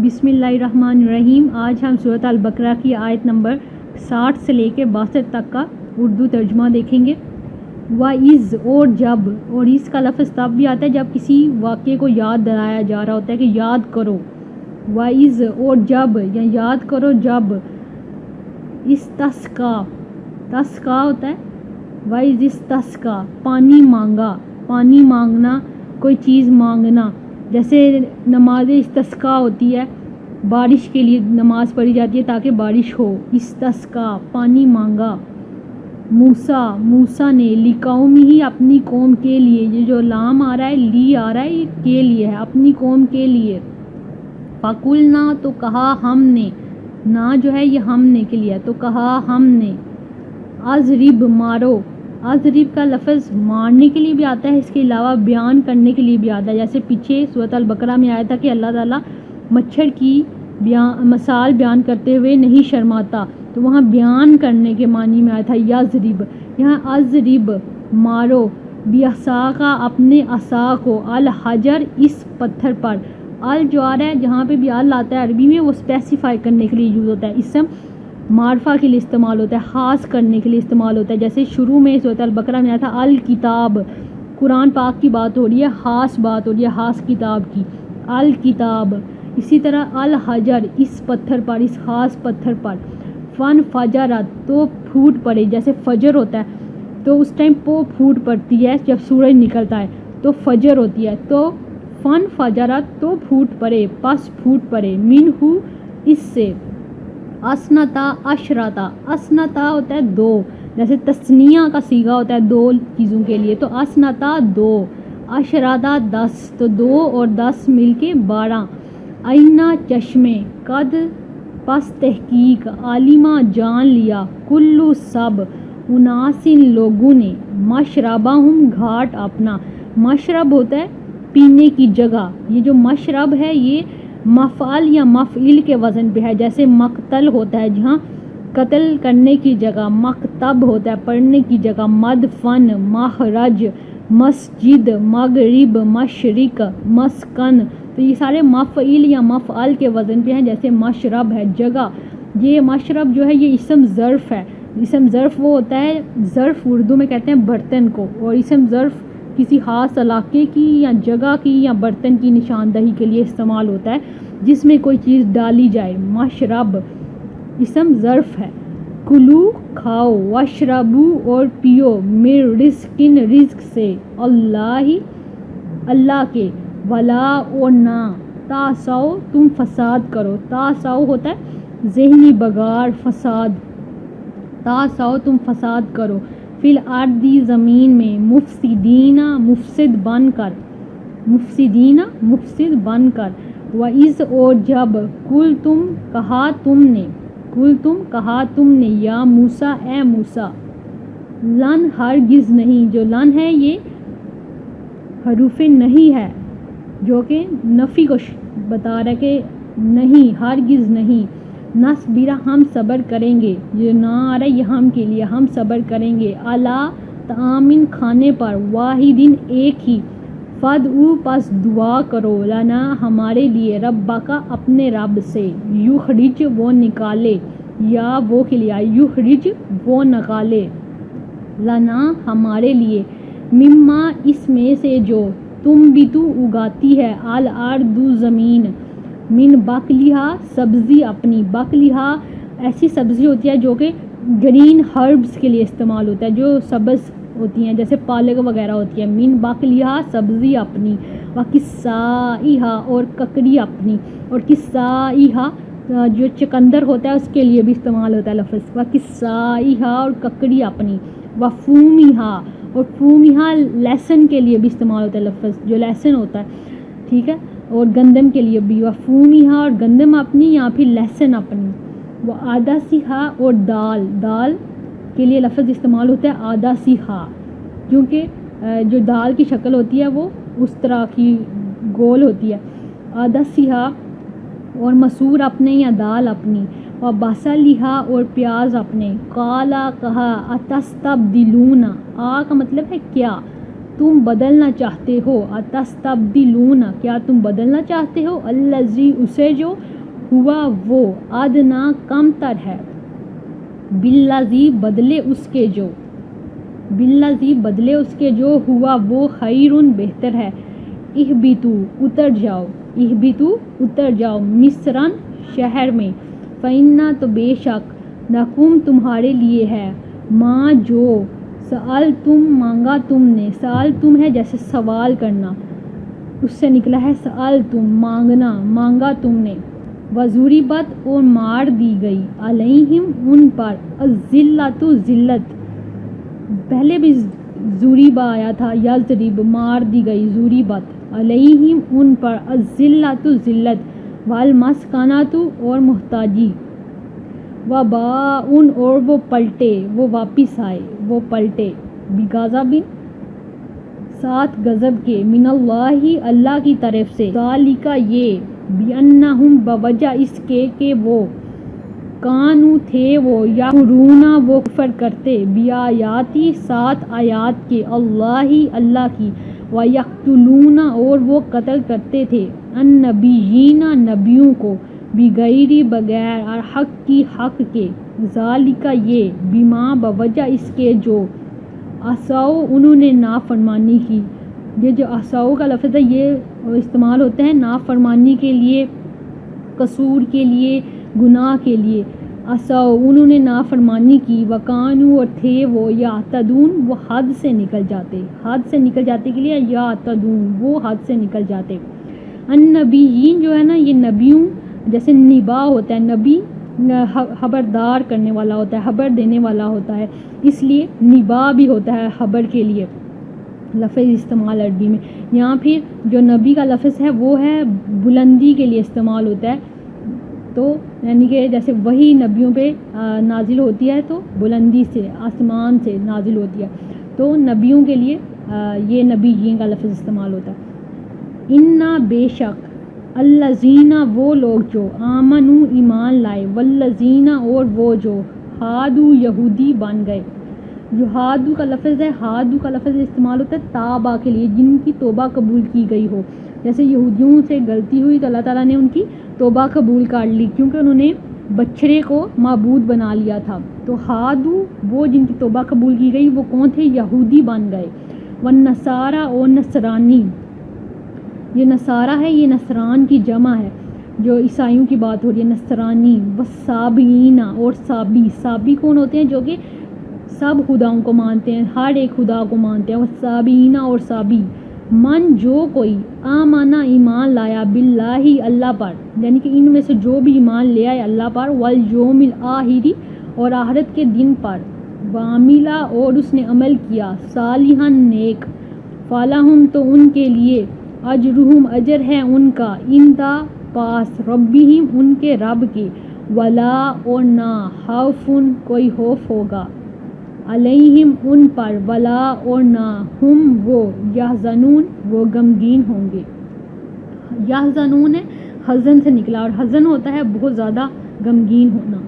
بسم اللہ الرحمن الرحیم۔ آج ہم سورۃ البقرہ کی آیت نمبر 60 سے لے کے 62 تک کا اردو ترجمہ دیکھیں گے۔ وَإِذْ اور جب، اور اس کا لفظ تب بھی آتا ہے جب کسی واقعے کو یاد دلایا جا رہا ہوتا ہے کہ یاد کرو۔ وَإِذْ اور جب یا یاد کرو جب استسقا ہوتا ہے۔ وَإِذْ اسْتَسْقَىٰ پانی مانگا، پانی مانگنا، کوئی چیز مانگنا، جیسے نماز استسقاء ہوتی ہے، بارش کے لیے نماز پڑھی جاتی ہے تاکہ بارش ہو۔ استسقاء پانی مانگا۔ موسیٰ نے لقومہ اپنی قوم کے لیے، یہ جو لام آ رہا ہے لی آ رہا ہے یہ کے لیے ہے، اپنی قوم کے لیے۔ فَقُلْنَا تو کہا ہم نے، نا جو ہے یہ ہم نے کے لیے تو کہا ہم نے، اضرب مارو۔ اضرب کا لفظ مارنے کے لیے بھی آتا ہے، اس کے علاوہ بیان کرنے کے لیے بھی آتا ہے، جیسے پیچھے سورۃ البقرہ میں آیا تھا کہ اللہ تعالیٰ مچھر کی مثال بیان کرتے ہوئے نہیں شرماتا، تو وہاں بیان کرنے کے معنی میں آیا تھا یضرب، یہاں اضرب مارو، بعصاک اپنے عصا کو، الحجر اس پتھر پر۔ ال جو آ رہا ہے جہاں پہ بھی ال آتا ہے عربی میں وہ اسپیسیفائی کرنے کے لیے یوز ہوتا ہے، اسم معرفہ کے لیے استعمال ہوتا ہے، خاص کرنے کے لیے استعمال ہوتا ہے، جیسے شروع میں سورۃ البقرہ میں آیا تھا الکتاب، قرآن پاک کی بات ہو رہی ہے، خاص بات ہو رہی ہے، خاص کتاب کی، الکتاب۔ اسی طرح الحجر اس پتھر پر، اس خاص پتھر پر۔ فن فجرت تو پھوٹ پڑے، جیسے فجر ہوتا ہے تو اس ٹائم پھوٹ پڑتی ہے جب سورج نکلتا ہے تو فجر ہوتی ہے، تو فن فجرت تو پھوٹ پڑے، پس پھوٹ پڑے، منہ اس سے۔ اسنتا اشرتا، اسنتا ہوتا ہے دو، جیسے تثنیہ کا صیغہ ہوتا ہے دو چیزوں کے لیے، تو اسنتا دو، اشرتا 10، تو 2 اور 10 مل کے 12۔ اینا چشمے، قد پس تحقیق، عالمہ جان لیا، کلو سب، اناسن لوگوں نے، مشربہم گھاٹ اپنا۔ مشرب ہوتا ہے پینے کی جگہ، یہ جو مشرب ہے یہ مفعل یا مفعیل کے وزن پہ ہے، جیسے مقتل ہوتا ہے جہاں قتل کرنے کی جگہ، مکتب ہوتا ہے پڑھنے کی جگہ، مدفن، مخرج، مسجد، مغرب، مشرق، مسکن، تو یہ سارے مفعیل یا مفعل کے وزن پہ ہیں، جیسے مشرب ہے جگہ۔ یہ مشرب جو ہے یہ اسم ظرف ہے، اسم ظرف وہ ہوتا ہے، ظرف اردو میں کہتے ہیں برتن کو، اور اسم ظرف کسی خاص علاقے کی یا جگہ کی یا برتن کی نشاندہی کے لیے استعمال ہوتا ہے جس میں کوئی چیز ڈالی جائے۔ مشرب اسم ظرف ہے۔ کلو کھاؤ، واشربو اور پیو، من رزقن رزق سے، اللہ کے، ولا اور نہ، تعثوا تم فساد کرو، تعثوا ہوتا ہے ذہنی بگاڑ، فساد، تعثوا تم فساد کرو، فی الارض زمین میں، مفسدین مفسد بن کر، مفسدین مفسد بن کر۔ وَإِذْ اور جب، کل تم کہا تم نے، یا موسیٰ اے موسیٰ، لن ہرگز نہیں، جو لن ہے یہ حروف نہیں ہے جو کہ نفی کو بتا رہا ہے کہ نہیں، ہرگز نہیں، نصبر ہم صبر کریں گے، یہ نہ آ رہا ہے یہ ہم کے لیے، ہم صبر کریں گے، علی طعام کھانے پر، واحدن ایک ہی، فادعو پس دعا کرو، لنا ہمارے لیے، ربک اپنے رب سے، یخرج وہ نکالے، یا وہ کے لیے یخرج وہ نکالے، لنا ہمارے لیے، مما اس میں سے جو، تم بھی تو اگاتی ہے، الارض زمین، من بقلہا سبزی اپنی، بقلہا ایسی سبزی ہوتی ہے جو کہ گرین ہربز کے لیے استعمال ہوتا ہے، جو سبز ہوتی ہیں جیسے پالک وغیرہ ہوتی ہے، من بقلہا سبزی اپنی، وکسائہا اور ککڑی اپنی، اور کسائہا جو چقندر ہوتا ہے اس کے لیے بھی استعمال ہوتا ہے لفظ، وکسائہا اور ککڑی اپنی، وفومہا اور فومہا لہسن کے لیے بھی استعمال ہوتا ہے لفظ، جو لہسن ہوتا ہے، ٹھیک ہے، اور گندم کے لیے بھی، وفومہا اور گندم اپنی یا پھر لہسن اپنی، وعدسہا اور دال کے لیے لفظ استعمال ہوتا ہے عدسہا، کیونکہ جو دال کی شکل ہوتی ہے وہ اس طرح کی گول ہوتی ہے، عدسہا اور مسور اپنے یا دال اپنی، اور بصلہا اور پیاز اپنے، قالا کہا، اتستبدلون، کا مطلب ہے کیا، تم بدلنا چاہتے ہو، اتستبدلون کیا تم بدلنا چاہتے ہو، الذی اسے جو، ہوا وہ ادنا کم تر ہے بالذی بدلے اس کے جو بالذی بدلے اس کے جو ہوا وہ خیرن بہتر ہے اہبتو اتر جاؤ مصرن شہر میں فإنا تو بے شک لکم تمہارے لیے ہے ماں جو سأل تم مانگا تم نے سأل تم ہے جیسے سوال کرنا اس سے نکلا ہے سأل تم مانگا تم نے وضربت اور مار دی گئی علیہم ان پر الذلۃ ذلت پہلے بھی ضریبہ آیا تھا یضرب مار دی گئی ضریبت علیہم ان پر الذلۃ ذلت والمسکنۃ اور محتاجی وباء اور وہ پلٹے وہ واپس آئے وہ پلٹے بغضب ساتھ غضب کے من اللہ اللہ کی طرف سے ذالک یہ بأنہم بوجہ اس کے کہ وہ کانو تھے وہ یکفرون وہ کفر کرتے بیااتی ساتھ آیات کے اللہ کی ویقتلون اور وہ قتل کرتے تھے النبیین نبیوں کو بغیر بغیر حق کی حق کے ذالک یہ بما بوجہ اس کے جو عصوا انہوں نے نافرمانی کی یہ جو عصوا کا لفظ ہے یہ استعمال ہوتا ہے نافرمانی کے لیے قصور کے لیے گناہ کے لیے عصوا انہوں نے نافرمانی کی وکانو اور تھے وہ یعتدون وہ حد سے نکل جاتے کے لیے یعتدون وہ حد سے نکل جاتے النبیین جو ہے نا یہ نبیوں جیسے نبا ہوتا ہے نبی خبردار کرنے والا ہوتا ہے خبر دینے والا ہوتا ہے اس لیے نبا بھی ہوتا ہے خبر کے لیے لفظ استعمال عربی میں یہاں پھر جو نبی کا لفظ ہے وہ ہے بلندی کے لیے استعمال ہوتا ہے تو یعنی کہ جیسے وہی نبیوں پہ نازل ہوتی ہے تو بلندی سے آسمان سے نازل ہوتی ہے تو نبیوں کے لیے یہ نبیین کا لفظ استعمال ہوتا ہے انا بے شک الذین وہ لوگ جو آمنو ایمان لائے والذین اور وہ جو ہادو یہودی بن گئے جو ہادو کا لفظ ہے ہادو کا لفظ استعمال ہوتا ہے تابا کے لیے جن کی توبہ قبول کی گئی ہو جیسے یہودیوں سے غلطی ہوئی تو اللہ تعالیٰ نے ان کی توبہ قبول کر لی کیونکہ انہوں نے بچھڑے کو معبود بنا لیا تھا تو ہادو وہ جن کی توبہ قبول کی گئی وہ کون تھے یہودی بن گئے والنصارى اور نصرانی یہ نصارہ ہے یہ نصران کی جمع ہے جو عیسائیوں کی بات ہو رہی ہے نصرانی والصابئین اور صابی کون ہوتے ہیں جو کہ سب خداؤں کو مانتے ہیں ہر ایک خدا کو مانتے ہیں والصابئین اور صابی من جو کوئی آمانا ایمان لایا باللہ اللہ پر یعنی کہ ان میں سے جو بھی ایمان لے آئے اللہ پر والیوم الآخری اور آخرت کے دن پر وعملا اور اس نے عمل کیا صالحا نیک فلہم تو ان کے لیے اجرہم اجر ہے ان کا اندا پاس ربہم ان کے رب کے ولا اور نہ خوفن کوئی خوف ہوگا علیہم ان پر ولا اور نہ ہم وہ یحزنون وہ غمگین ہوں گے یحزنون ہے حزن سے نکلا اور حزن ہوتا ہے بہت زیادہ غمگین ہونا